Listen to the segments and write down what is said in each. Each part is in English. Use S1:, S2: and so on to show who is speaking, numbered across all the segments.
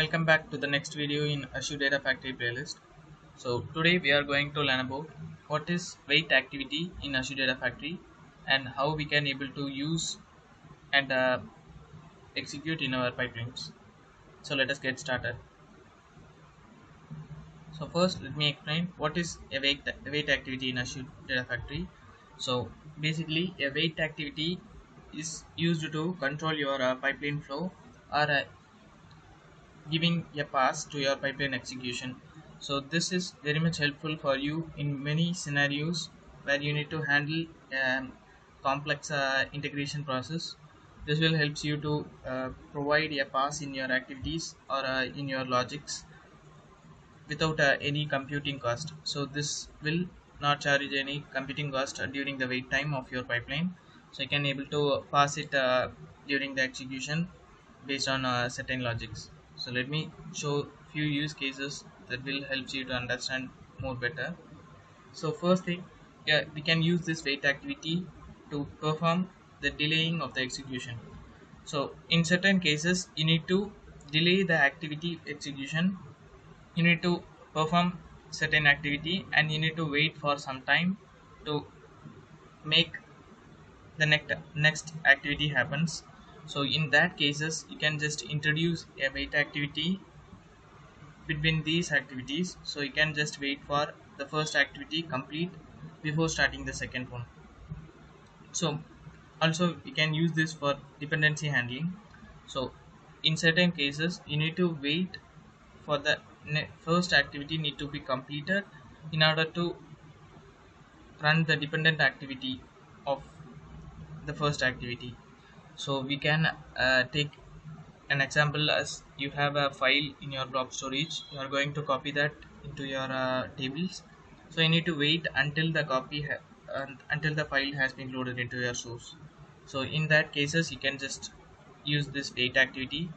S1: Welcome back to the next video in Azure Data Factory playlist. So today we are going to learn about what is wait activity in Azure Data Factory and how we can able to use and execute in our pipelines. So let us get started. So first let me explain what is a wait activity in Azure Data Factory. So basically a wait activity is used to control your pipeline flow or giving a pass to your pipeline execution. So this is very much helpful for you in many scenarios where you need to handle complex integration process. This will helps you to provide a pass in your activities or in your logics without any computing cost. So this will not charge any computing cost during the wait time of your pipeline. So you can able to pass it during the execution based on certain logics. So let me show few use cases that will help you to understand more better. So first thing, yeah, we can use this wait activity to perform the delaying of the execution. So in certain cases you need to delay the activity execution. You need to perform certain activity and you need to wait for some time to make the next activity happens. So in that cases you can just introduce a wait activity between these activities, so you can just wait for the first activity complete before starting the second one. So also you can use this for dependency handling. So in certain cases you need to wait for the first activity need to be completed in order to run the dependent activity of the first activity. So we can take an example as you have a file in your blob storage. You are going to copy that into your tables. So you need to wait until the until the file has been loaded into your source. So in that cases you can just use this wait activity.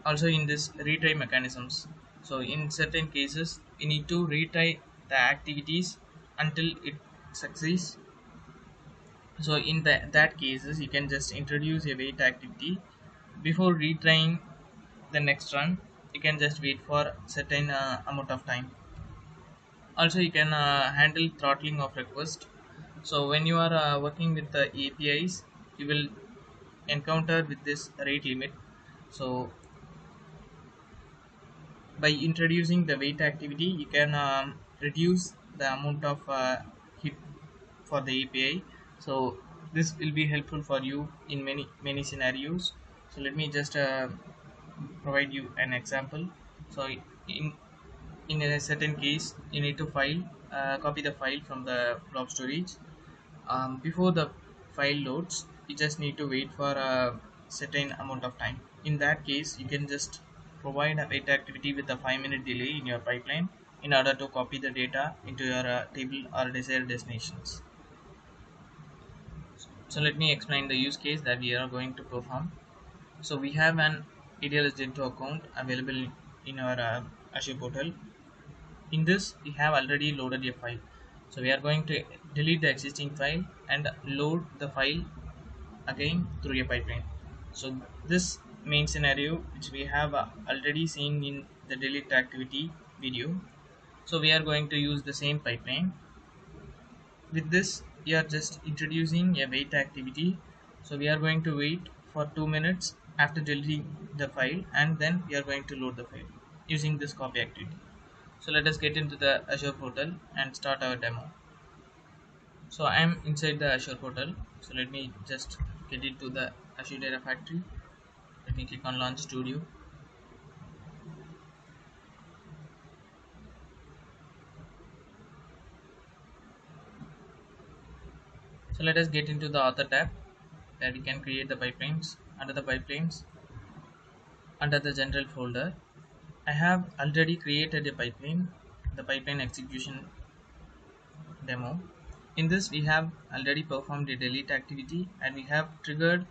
S1: Also in this retry mechanisms, so in certain cases you need to retry the activities until it succeeds. So in that cases you can just introduce a wait activity before retrying the next run. You can just wait for certain amount of time. Also you can handle throttling of request. So when you are working with the APIs, you will encounter with this rate limit. So by introducing the wait activity you can reduce the amount of hit for the API. So this will be helpful for you in many scenarios. So let me just provide you an example. So in a certain case you need to copy the file from the blob storage. Before the file loads you just need to wait for a certain amount of time. In that case you can just provide a wait activity with a 5-minute delay in your pipeline in order to copy the data into your table or desired destinations. So let me explain the use case that we are going to perform. So we have an ADF Gentoo account available in our Azure portal. In this we have already loaded a file. So we are going to delete the existing file and load the file again through a pipeline. So this main scenario which we have already seen in the delete activity video. So we are going to use the same pipeline. With this we are just introducing a wait activity. So we are going to wait for 2 minutes after deleting the file and then we are going to load the file using this copy activity. So let us get into the Azure portal and start our demo. So I am inside the Azure portal. So let me just get into the Azure Data Factory. Let me click on Launch Studio. So let us get into the Author tab where we can create the pipelines. Under the pipelines, under the General folder, I have already created a pipeline, the pipeline execution demo. In this we have already performed a delete activity and we have triggered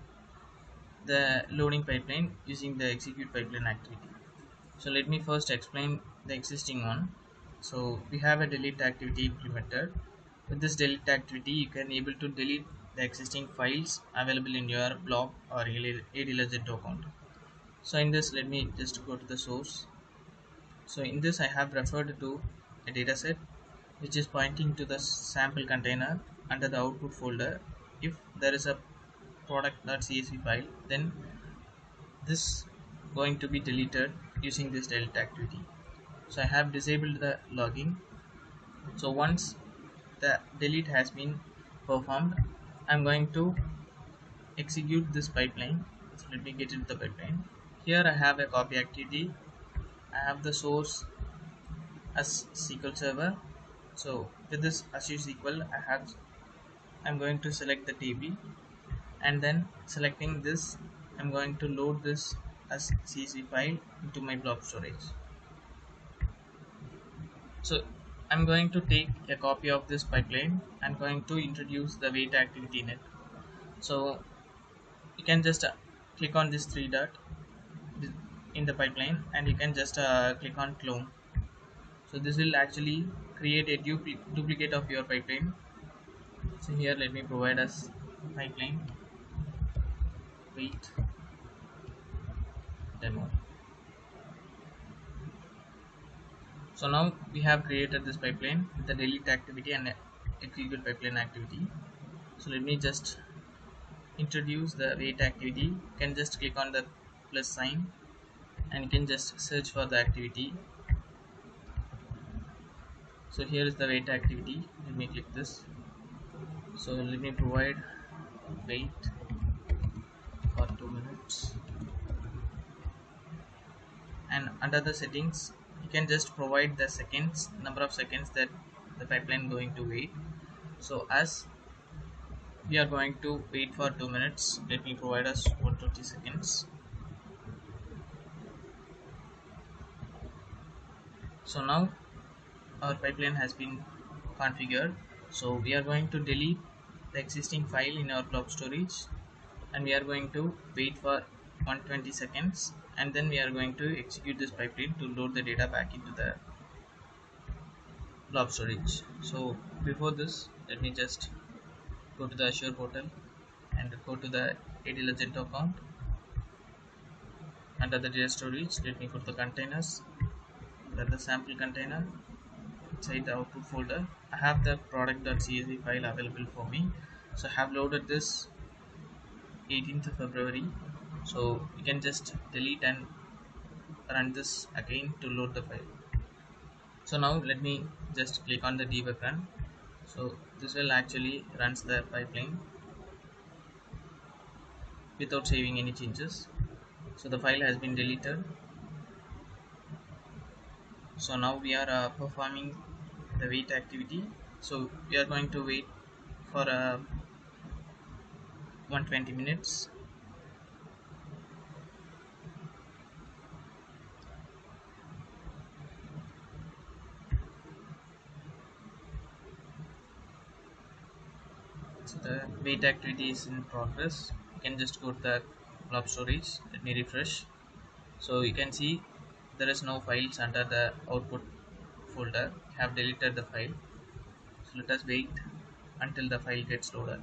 S1: the loading pipeline using the execute pipeline activity. So let me first explain the existing one. So we have a delete activity implemented. With this delete activity you can able to delete the existing files available in your blob or ADF Gentoo account. So in this, let me just go to the source. So in this, I have referred to a dataset which is pointing to the sample container under the output folder. If there is a product.csv file, then this going to be deleted using this delete activity. So I have disabled the logging. So once the delete has been performed, I'm going to execute this pipeline. So let me get into the pipeline. Here I have a copy activity. I have the source as SQL Server. So with this Azure SQL, I'm going to select the table, and then selecting this, I'm going to load this as CSV file into my blob storage. So I'm going to take a copy of this pipeline and going to introduce the wait activity in it. So you can just click on this three dot in the pipeline, and you can just click on clone. So this will actually create a duplicate of your pipeline. So here let me provide us pipeline wait demo. So now we have created this pipeline with the delete activity and execute pipeline activity. So let me just introduce the wait activity. You can just click on the plus sign and you can just search for the activity. So here is the wait activity. Let me click this. So let me provide wait for 2 minutes, and under the settings you can just provide the seconds, number of seconds that the pipeline going to wait. So as we are going to wait for 2 minutes, let me provide us 120 seconds. So now our pipeline has been configured. So we are going to delete the existing file in our blob storage, and we are going to wait for 120 seconds, and then we are going to execute this pipeline to load the data back into the blob storage. So before this, let me just go to the Azure portal and go to the AD Legend account. Under the data storage, let me put the containers, then the sample container inside the output folder. I have the product.csv file available for me. So I have loaded this 18th of February. So you can just delete and run this again to load the file. So now let me just click on the debug run. So this will actually runs the pipeline without saving any changes. So the file has been deleted. So now we are performing the wait activity. So we are going to wait for 120 minutes. So the wait activity is in progress. You can just go to the blob storage. Let me refresh. So you can see there is no files under the output folder. I have deleted the file. So let us wait until the file gets loaded.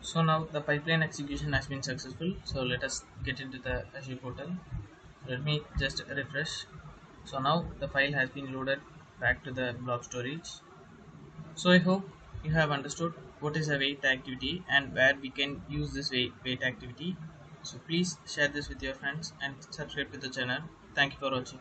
S1: So now the pipeline execution has been successful. So let us get into the Azure portal. Let me just refresh. So now the file has been loaded back to the blob storage. So I hope you have understood what is a wait activity and where we can use this wait activity. So please share this with your friends and subscribe to the channel. Thank you for watching.